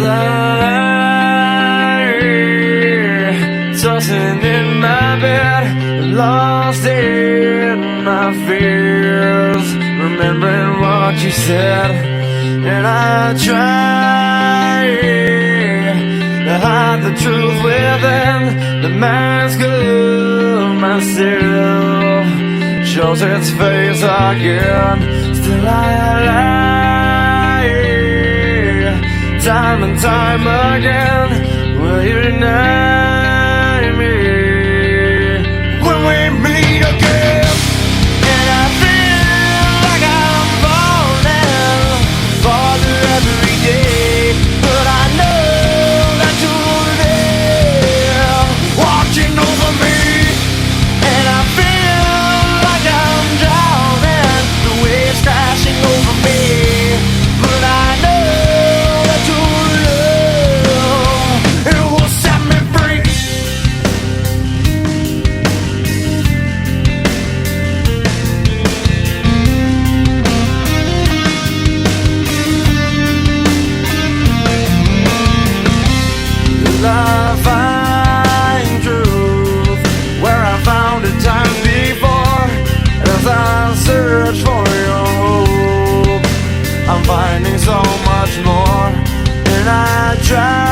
lie, tossing in my bed, lost in my fears, remembering what you said. And I try to hide the truth within the mask of myself, shows its face again. Still I lie, time and time again. Will you deny me when we meet again? And I feel like I'm falling every day, but I know that you're there, watching over me. And I feel like I'm drowning, the waves crashing over me, but I know that your love, it will set me free. I find truth where I found it times before. As I search for your hope, I'm finding so much more. And I try